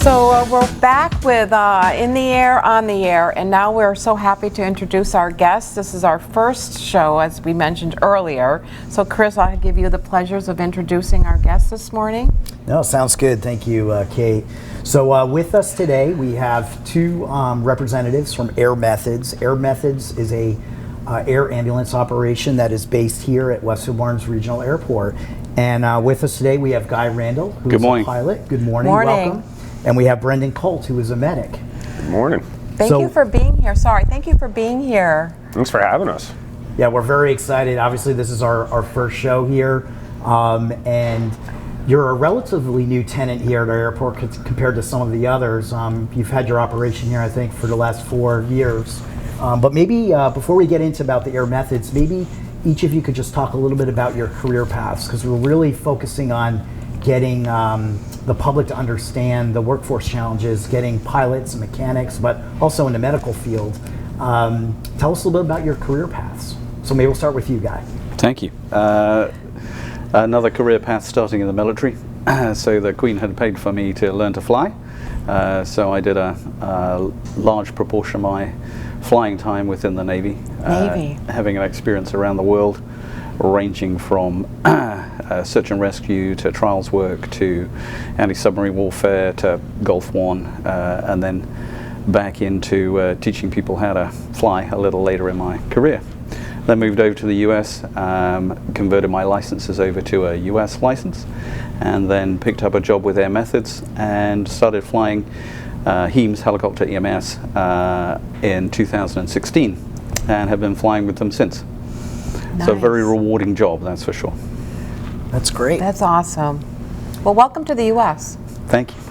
So we're back with In the Air, On the Air, and now we're so happy to introduce our guests. This is our first show, as we mentioned earlier. So Chris, I'll give you the pleasures of introducing our guests this morning. No, sounds good. Thank you, Kate. So with us today, we have two representatives from Air Methods. Air Methods is a air ambulance operation that is based here at Westfield Barnes Regional Airport. And with us today, we have Guy Randall, who is a pilot. Good morning. Welcome. And we have Brendan Colt, who is a medic. Good morning. Thank you for being here. Thank you for being here. Thanks for having us. Yeah, we're very excited. Obviously, this is our first show here. And you're a relatively new tenant here at our airport compared to some of the others. You've had your operation here, I think, for the last 4 years. But maybe before we get into about the Air Methods, maybe each of you could just talk a little bit about your career paths, because we're really focusing on getting the public to understand the workforce challenges, getting pilots and mechanics, but also in the medical field. Tell us a little bit about your career paths. So maybe we'll start with you, Guy. Thank you. Another career path starting in the military. So the Queen had paid for me to learn to fly. So I did a large proportion of my flying time within the Navy. Having an experience around the world, ranging from search and rescue to trials work to anti-submarine warfare to Gulf War, and then back into teaching people how to fly a little later in my career. Then moved over to the US, converted my licenses over to a US license, and then picked up a job with Air Methods and started flying HEMS, helicopter EMS, in 2016, and have been flying with them since. Nice. So a very rewarding job, that's for sure. That's great. That's awesome. Well, welcome to the US. Thank you.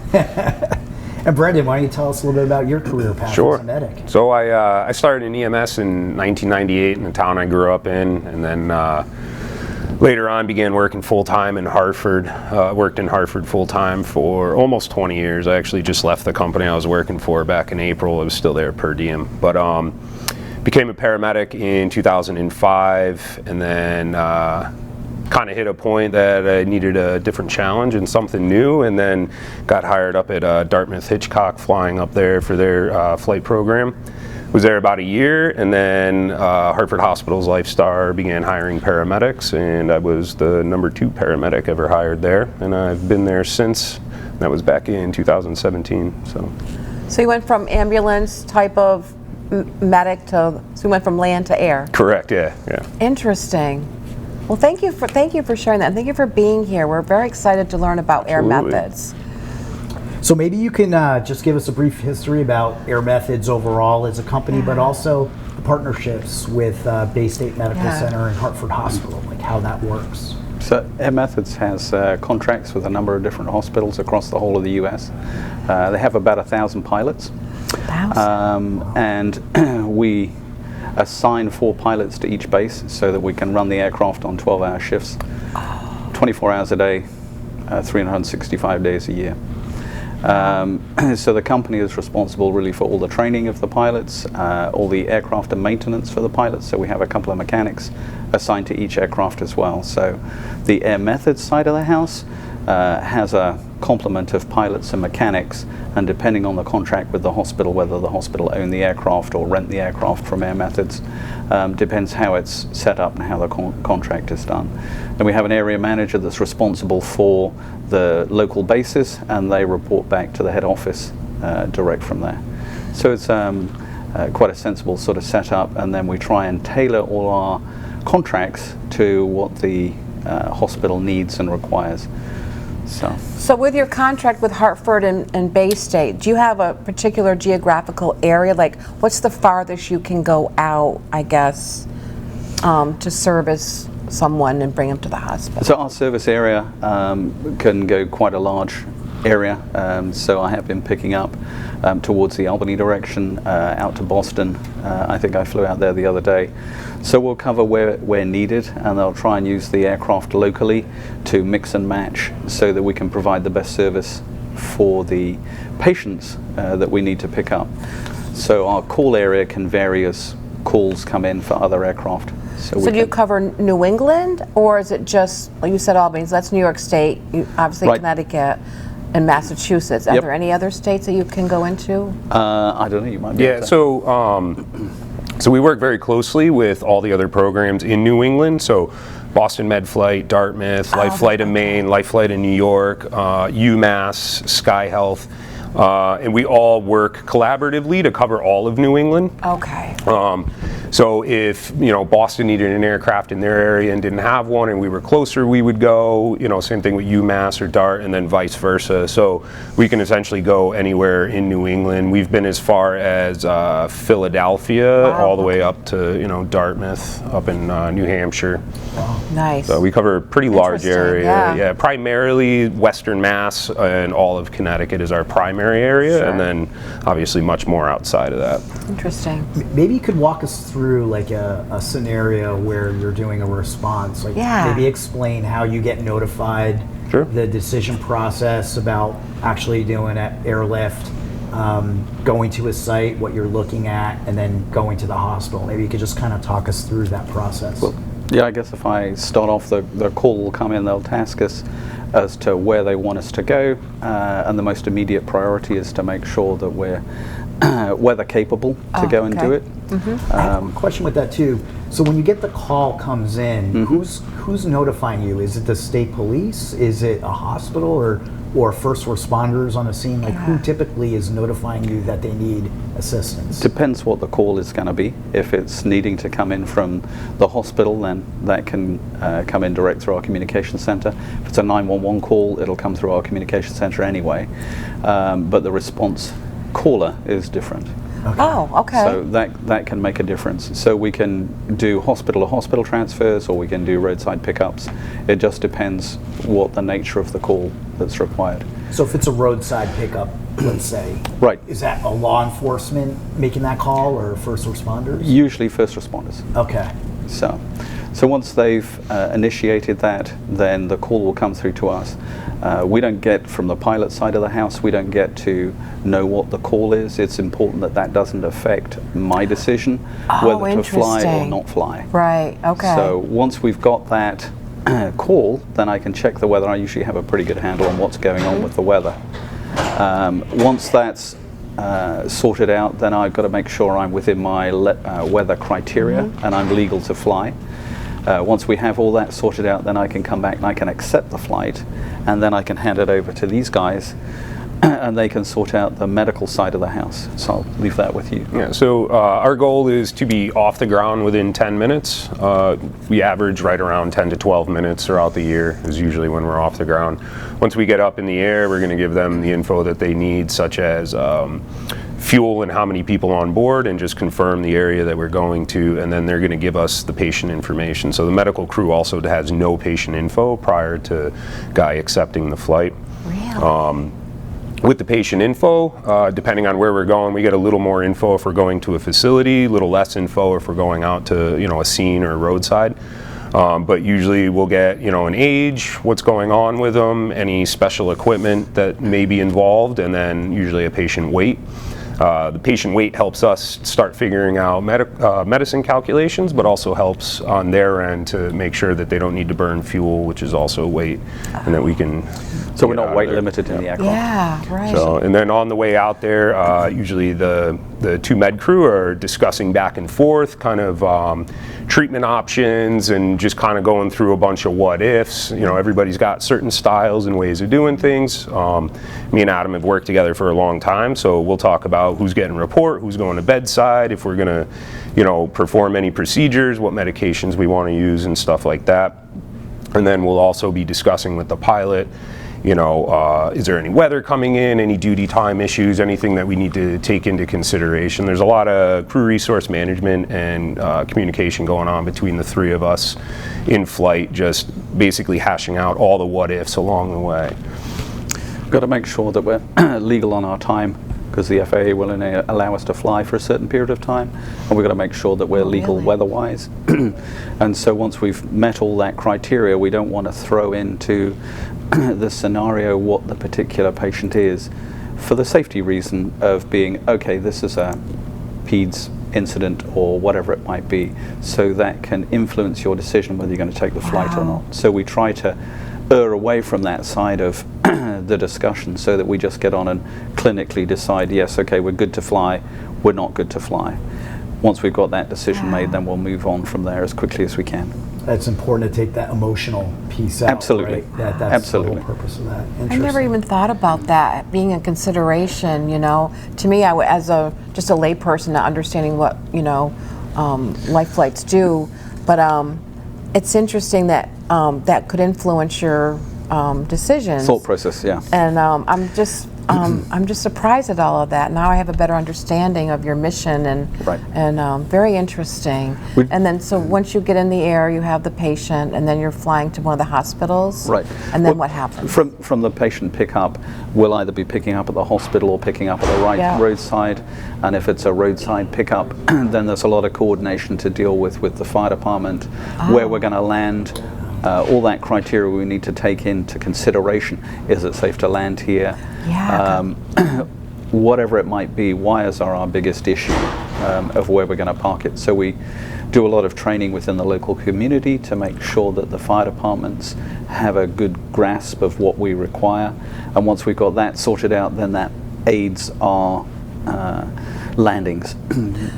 And Brendan, why don't you tell us a little bit about your career path as a medic? So I started in EMS in 1998 in the town I grew up in, and then later on began working full-time in Hartford. Worked in Hartford full-time for almost 20 years. I actually just left the company I was working for back in April. I was still there per diem. But became a paramedic in 2005, and then kind of hit a point that I needed a different challenge and something new, and then got hired up at Dartmouth Hitchcock, flying up there for their flight program. Was there about a year, and then Hartford Hospital's LifeStar began hiring paramedics, and I was the #2 paramedic ever hired there, and I've been there since. That was back in 2017. So you went from ambulance type of medic so you went from land to air. Correct. Yeah. Interesting. Well, thank you for sharing that, and thank you for being here. We're very excited to learn about Air Methods. So maybe you can just give us a brief history about Air Methods overall as a company, but also the partnerships with Bay State Medical Center and Hartford Hospital, like how that works. So Air Methods has contracts with a number of different hospitals across the whole of the US. They have about 1,000 pilots. And we assign 4 pilots to each base so that we can run the aircraft on 12-hour shifts, 24 hours a day, 365 days a year. So the company is responsible really for all the training of the pilots, all the aircraft and maintenance for the pilots. So we have a couple of mechanics assigned to each aircraft as well. So the Air Methods side of the house has a complement of pilots and mechanics, and depending on the contract with the hospital, whether the hospital own the aircraft or rent the aircraft from Air Methods, depends how it's set up and how the contract is done. And we have an area manager that's responsible for the local bases, and they report back to the head office direct from there. So it's quite a sensible sort of setup, and then we try and tailor all our contracts to what the hospital needs and requires. So with your contract with Hartford and Bay State, do you have a particular geographical area? Like, what's the farthest you can go out, I guess, to service someone and bring them to the hospital? So our service area can go quite a large area. So I have been picking up towards the Albany direction, out to Boston. I think I flew out there the other day. So we'll cover where needed, and they'll try and use the aircraft locally to mix and match so that we can provide the best service for the patients that we need to pick up. So our call area can vary as calls come in for other aircraft. So do you cover New England, or is it just, like you said, Albany? So that's New York State, obviously right. Connecticut. in Massachusetts. Are Yep. there any other states that you can go into? I don't know, you might be Yeah, able to. so we work very closely with all the other programs in New England. So Boston Med Flight, Dartmouth, Life Flight of Maine, Life Flight in New York, UMass, Sky Health, and we all work collaboratively to cover all of New England. Okay. So if, Boston needed an aircraft in their area and didn't have one and we were closer, we would go, same thing with UMass or Dart, and then vice versa. So we can essentially go anywhere in New England. We've been as far as Philadelphia, all the way up to, Dartmouth, up in New Hampshire. Nice. So we cover a pretty large Interesting, area. yeah. Primarily Western Mass and all of Connecticut is our primary area, Sure. and then obviously much more outside of that. Interesting. Maybe you could walk us through like a scenario where you're doing a response. Like Yeah. maybe explain how you get notified, Sure. the decision process about actually doing an airlift, going to a site, what you're looking at, and then going to the hospital. Maybe you could just kind of talk us through that process. Well, yeah, I guess if I start off, the call will come in, they'll task us as to where they want us to go, and the most immediate priority is to make sure that we're weather capable to go and do okay. it. I have a question with that too. So when you get the call comes in, who's notifying you? Is it the state police? Is it a hospital or first responders on a scene? Like who typically is notifying you that they need assistance? Depends what the call is going to be. If it's needing to come in from the hospital, then that can come in direct through our communication center. If it's a 911 call, it'll come through our communication center anyway. But the response caller is different. Oh, okay. So that can make a difference. So we can do hospital-to-hospital transfers, or we can do roadside pickups. It just depends what the nature of the call that's required. So if it's a roadside pickup, let's say, Right. is that a law enforcement making that call or first responders? Usually first responders. Okay. So once they've initiated that, then the call will come through to us. We don't get, from the pilot side of the house, we don't get to know what the call is. It's important that that doesn't affect my decision whether to fly or interesting. not fly. Right, okay. So once we've got that call, then I can check the weather. I usually have a pretty good handle on what's going on with the weather. Once that's sorted out, then I've got to make sure I'm within my weather criteria and I'm legal to fly. Once we have all that sorted out, then I can come back and I can accept the flight, and then I can hand it over to these guys and they can sort out the medical side of the house. So I'll leave that with you. Yeah, so our goal is to be off the ground within 10 minutes. We average right around 10 to 12 minutes throughout the year is usually when we're off the ground. Once we get up in the air, we're going to give them the info that they need, such as fuel and how many people on board, and just confirm the area that we're going to, and then they're going to give us the patient information. So the medical crew also has no patient info prior to Guy accepting the flight. Really? With the patient info, depending on where we're going, we get a little more info if we're going to a facility, a little less info if we're going out to a scene or roadside. But usually we'll get an age, what's going on with them, any special equipment that may be involved, and then usually a patient weight. The patient weight helps us start figuring out medicine calculations, but also helps on their end to make sure that they don't need to burn fuel, which is also weight, and that we can. So we're not weight limited in the aircraft. Yeah, right. So, and then on the way out there, usually the two med crew are discussing back and forth kind of treatment options and just kind of going through a bunch of what ifs. Everybody's got certain styles and ways of doing things. Me and Adam have worked together for a long time, so we'll talk about who's getting report, who's going to bedside, if we're going to perform any procedures, what medications we want to use and stuff like that. And then we'll also be discussing with the pilot, is there any weather coming in, any duty time issues, anything that we need to take into consideration. There's a lot of crew resource management and communication going on between the three of us in flight, just basically hashing out all the what ifs along the way. We've got to make sure that we're legal on our time, because the FAA will only allow us to fly for a certain period of time, and we've got to make sure that we're legal really? weather-wise. And so once we've met all that criteria, we don't want to throw into the scenario what the particular patient is, for the safety reason of being, okay, this is a PEDS incident or whatever it might be, so that can influence your decision whether you're going to take the flight or not. So we try to err away from that side of the discussion, so that we just get on and clinically decide, yes, okay, we're good to fly, we're not good to fly. Once we've got that decision made, then we'll move on from there as quickly as we can. It's important to take that emotional piece out. Absolutely. Right? That's Absolutely. the whole purpose of that. I Interesting. never even thought about that being a consideration. You know, to me, as just a layperson, not understanding what life flights do, but it's interesting that that could influence your decisions. Thought process, yeah. And I'm just surprised at all of that. Now I have a better understanding of your mission, and very interesting. And then, so once you get in the air, you have the patient, and then you're flying to one of the hospitals. Right. And then what happens? From the patient pickup, we'll either be picking up at the hospital or picking up at the roadside. And if it's a roadside pickup, then there's a lot of coordination to deal with the fire department, where we're going to land. All that criteria we need to take into consideration. Is it safe to land here? Yeah. Whatever it might be, wires are our biggest issue of where we're going to park it. So we do a lot of training within the local community to make sure that the fire departments have a good grasp of what we require. And once we've got that sorted out, then that aids our landings.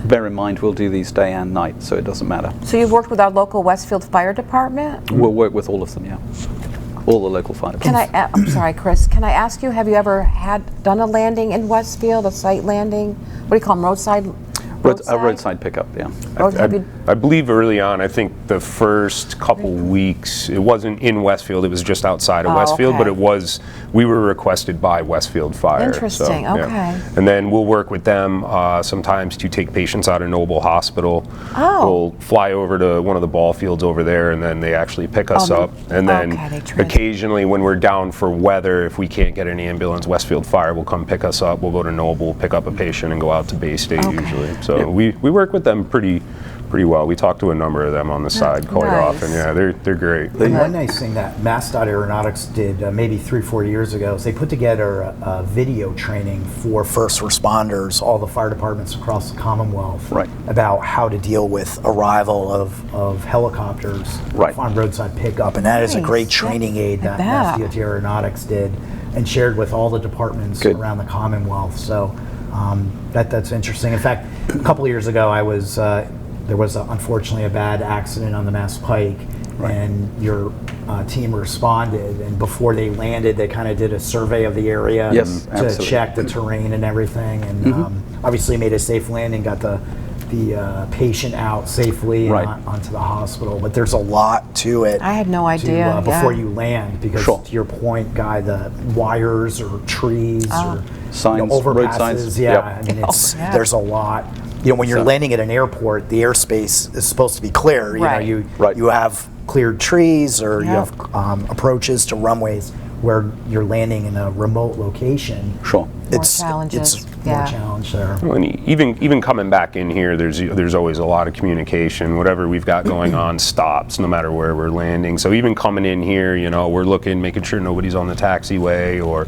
Bear in mind, we'll do these day and night, so it doesn't matter. So you've worked with our local Westfield Fire Department? We'll work with all of them, yeah. All the local fire departments. I'm sorry, Chris, can I ask you, have you ever done a landing in Westfield, a site landing? What do you call them, roadside? A roadside pickup, yeah. I believe early on, I think the first couple weeks, it wasn't in Westfield, it was just outside of Westfield, okay. but we were requested by Westfield Fire. Interesting, so, okay. And then we'll work with them sometimes to take patients out of Noble Hospital. Oh. We'll fly over to one of the ball fields over there, and then they actually pick us up. And then occasionally when we're down for weather, if we can't get an ambulance, Westfield Fire will come pick us up. We'll go to Noble, pick up a patient, and go out to Bay State usually. So we work with them pretty well. We talk to a number of them on the side quite often. Yeah, they're great. One nice thing that MassDOT Aeronautics did maybe 3-4 years ago is they put together a video training for first responders, all the fire departments across the Commonwealth, about how to deal with arrival of helicopters on roadside pickup. And that is a great training aid that MassDOT Aeronautics did and shared with all the departments around the Commonwealth. So that's interesting. In fact, a couple of years ago, there was unfortunately a bad accident on the Mass Pike, and your team responded. And before they landed, they kind of did a survey of the area to check the terrain and everything, and obviously made a safe landing, got the patient out safely onto the hospital. But there's a lot to it. I had no idea before you land, because to your point, Guy, the wires or trees or signs, overpasses. Road signs. I mean, there's a lot. When you're landing at an airport, the airspace is supposed to be clear. You have cleared trees, or you have approaches to runways where you're landing in a remote location. It's more challenge there. Well, and even coming back in here, there's always a lot of communication. Whatever we've got going on stops, no matter where we're landing. So even coming in here, we're looking, making sure nobody's on the taxiway, or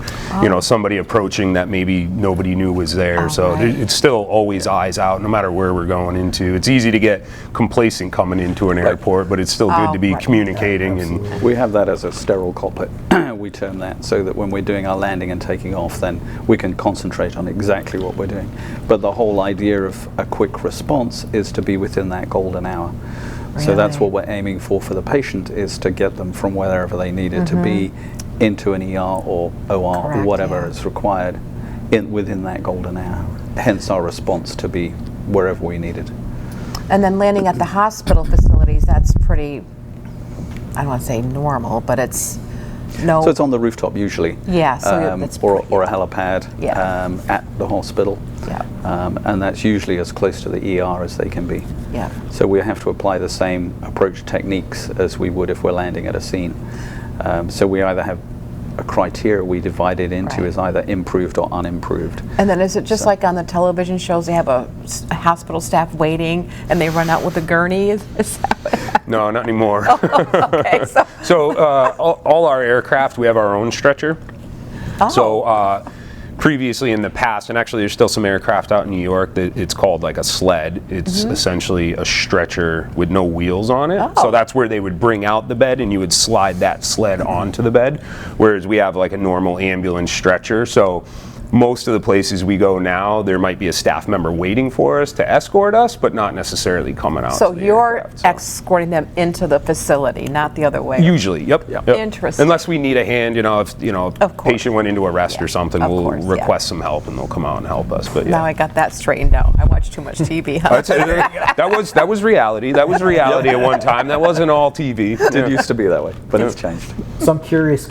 somebody approaching that maybe nobody knew was there. So it's still always eyes out, no matter where we're going into. It's easy to get complacent coming into an airport, but it's still good to be communicating. And we have that as a sterile cockpit. We term that, so that when we're doing our landing and taking off, then we can concentrate on exactly what we're doing. But the whole idea of a quick response is to be within that golden hour. So that's what we're aiming for the patient, is to get them from wherever they needed to be into an ER or OR or whatever is required within that golden hour. Hence our response to be wherever we needed. And then landing at the hospital facilities, that's pretty, I don't want to say normal, but it's So it's on the rooftop usually. Or a helipad at the hospital. And that's usually as close to the ER as they can be. So we have to apply the same approach techniques as we would if we're landing at a scene. So we either have a criteria we divide it into is either improved or unimproved. And then is it just like on the television shows, they have a hospital staff waiting and they run out with a gurney? Is that No, not anymore. Okay, So all our aircraft, we have our own stretcher. So previously in the past, and actually there's still some aircraft out in New York that it's called like a sled. It's essentially a stretcher with no wheels on it. So that's where they would bring out the bed and you would slide that sled onto the bed, whereas we have like a normal ambulance stretcher. So most of the places we go now, there might be a staff member waiting for us to escort us, but not necessarily coming out. So to the you're aircraft, so. escorting them into the facility, not the other way. Usually, yep. Interesting. Unless we need a hand, if Of course. patient went into arrest or something, Of we'll course, yeah. request some help and they'll come out and help us. But Now I got that straightened out. I watch too much TV. Huh? that was reality. That was reality at one time. That wasn't all TV. It used to be that way, but it's changed. So I'm curious,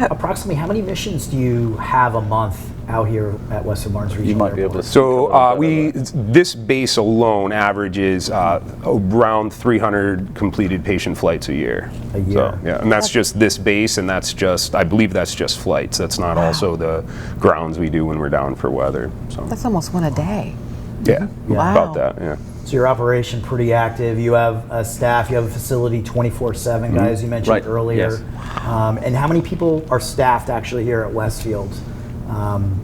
approximately how many missions do you have a month out here at Western Lawrence Regional You might be Airport? able to. So this base alone averages around 300 completed patient flights a year. A year. So, yeah, and that's just this base, and that's just, I believe that's just flights. That's not also the grounds we do when we're down for weather. So That's almost one a day. yeah, Wow. about that. Yeah. So your operation pretty active. You have a staff. You have a facility 24/7, guys. You mentioned Right, earlier. yes. And how many people are staffed actually here at Westfield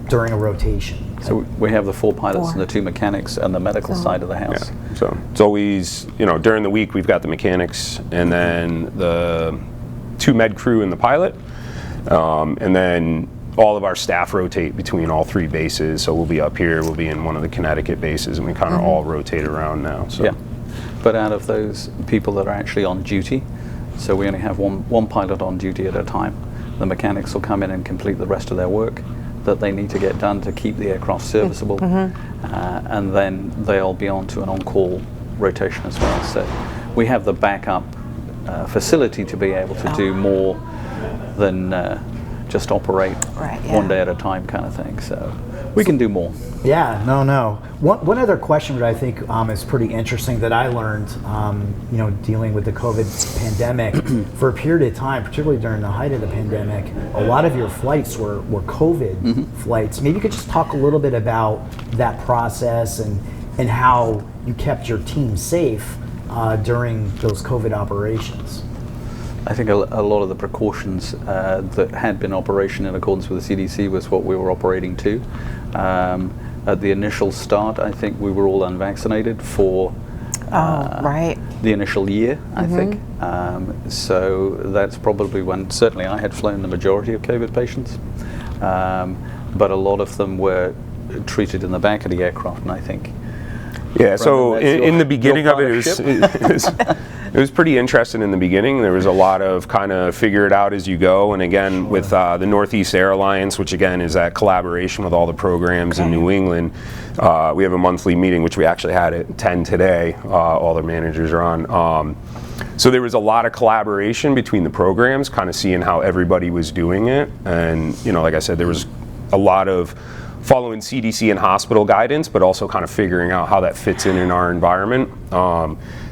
during a rotation? So we have the 4 pilots 4. and the 2 mechanics and the medical side of the house. So it's always, during the week we've got the mechanics and then the 2 med crew and the pilot. And then all of our staff rotate between all 3 bases. So we'll be up here, we'll be in one of the Connecticut bases, and we kind of all rotate around now. So. Yeah. But out of those people that are actually on duty, so we only have one pilot on duty at a time. The mechanics will come in and complete the rest of their work that they need to get done to keep the aircraft serviceable, and then they'll be on to an on-call rotation as well. So we have the backup facility to be able to do more than just operate one day at a time kind of thing. So we can do more. Yeah, no. One other question that I think is pretty interesting that I learned, dealing with the COVID pandemic, for a period of time, particularly during the height of the pandemic, a lot of your flights were COVID flights. Maybe you could just talk a little bit about that process and how you kept your team safe during those COVID operations. I think a lot of the precautions that had been in operation in accordance with the CDC was what we were operating to. At the initial start, I think we were all unvaccinated for the initial year, I think. So that's probably when, certainly I had flown the majority of COVID patients, but a lot of them were treated in the back of the aircraft, and I think. Yeah, so in the beginning of it, it it was pretty interesting in the beginning. There was a lot of kind of figure it out as you go. And again, with the Northeast Air Alliance, which again is that collaboration with all the programs in New England, we have a monthly meeting, which we actually had at 10 today. All the managers are on. So there was a lot of collaboration between the programs, kind of seeing how everybody was doing it. And, like I said, there was a lot of following CDC and hospital guidance, but also kind of figuring out how that fits in our environment.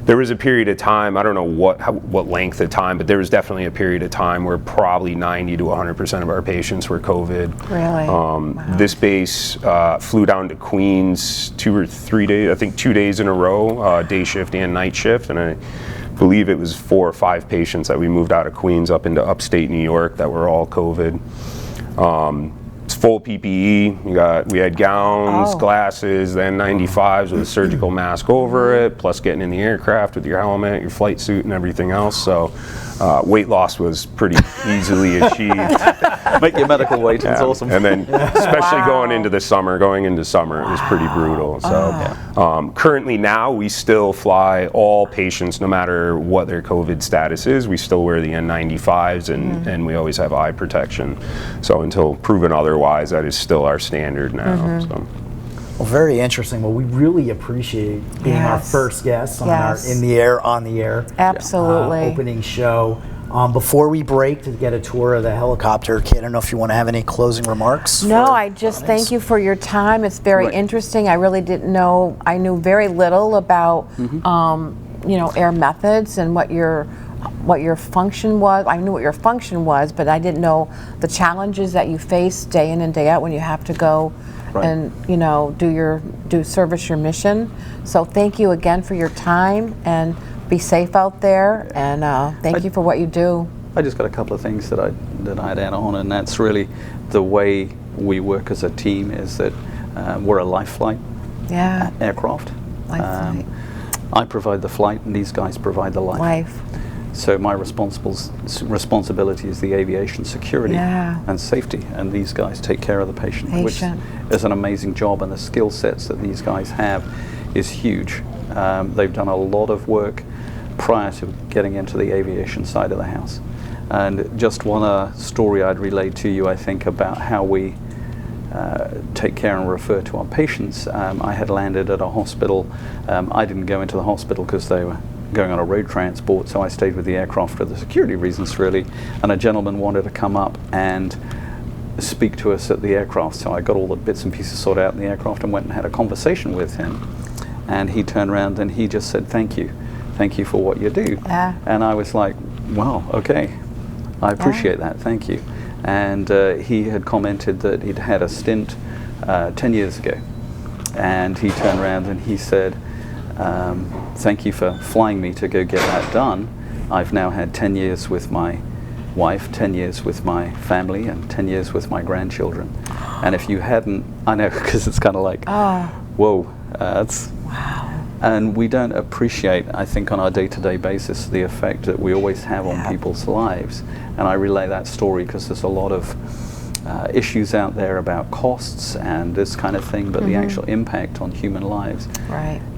There was a period of time, I don't know what length of time, but there was definitely a period of time where probably 90 to 100% of our patients were COVID. Really? Wow. This base flew down to Queens 2 or 3 days, I think 2 days in a row, day shift and night shift, and I believe it was 4 or 5 patients that we moved out of Queens up into upstate New York that were all COVID. It's full PPE. We had gowns, glasses, then 95s with a surgical mask over it, plus getting in the aircraft with your helmet, your flight suit, and everything else. So weight loss was pretty easily achieved. Make your medical weight, it's awesome. And then especially going into summer, it was pretty brutal. So currently now we still fly all patients, no matter what their COVID status is. We still wear the N95s and we always have eye protection. So until proven otherwise, that is still our standard now. So. Well, very interesting. Well, we really appreciate being our first guest on our In the Air, on the Air Absolutely. Opening show. Before we break to get a tour of the helicopter, Kate, I don't know if you want to have any closing remarks. No, I just thank you for your time. It's very interesting. I really didn't know. I knew very little about air methods and what your function was. I knew what your function was, but I didn't know the challenges that you face day in and day out when you have to go and service your mission. So thank you again for your time, and be safe out there, and thank you for what you do. I just got a couple of things that I'd add on, and that's really the way we work as a team. Is that we're a life flight aircraft. Life flight. I provide the flight, and these guys provide the life. So my responsibility is the aviation security and safety, and these guys take care of the patient, which is an amazing job, and the skill sets that these guys have is huge. They've done a lot of work prior to getting into the aviation side of the house. And just one story I'd relay to you, I think, about how we take care and refer to our patients. I had landed at a hospital. I didn't go into the hospital because they were going on a road transport, so I stayed with the aircraft for the security reasons, really. And a gentleman wanted to come up and speak to us at the aircraft, so I got all the bits and pieces sorted out in the aircraft and went and had a conversation with him. And he turned around and he just said, thank you for what you do. And I was like, wow, okay, I appreciate that, thank you. And he had commented that he'd had a stint 10 years ago, and he turned around and he said, thank you for flying me to go get that done. I've now had 10 years with my wife, 10 years with my family, and 10 years with my grandchildren. And if you hadn't, I know, because it's kind of like, whoa, that's... Wow. And we don't appreciate, I think, on our day-to-day basis, the effect that we always have on people's lives. And I relay that story because there's a lot of issues out there about costs and this kind of thing, but the actual impact on human lives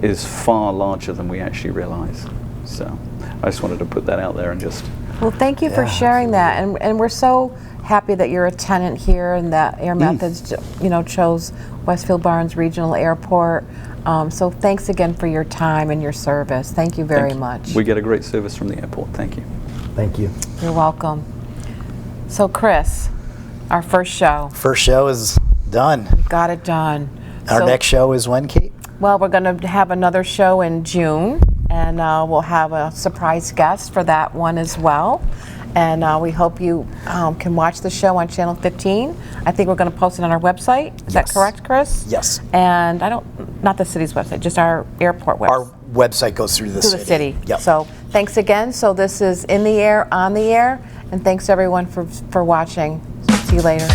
is far larger than we actually realize. So I just wanted to put that out there and just... Well, thank you for sharing that. And we're so happy that you're a tenant here and that Air Methods, chose Westfield Barnes Regional Airport. So thanks again for your time and your service. Thank you very much. We get a great service from the airport. Thank you. Thank you. You're welcome. So Chris, our first show. First show is done. We got it done. Our next show is when, Kate? Well, we're going to have another show in June, and we'll have a surprise guest for that one as well. And we hope you can watch the show on Channel 15. I think we're going to post it on our website. Is that correct, Chris? Yes. And not the city's website, just our airport website. Our website goes through the city. To the city. Yep. So thanks again. So this is In the Air, On the Air. And thanks everyone for watching. See you later.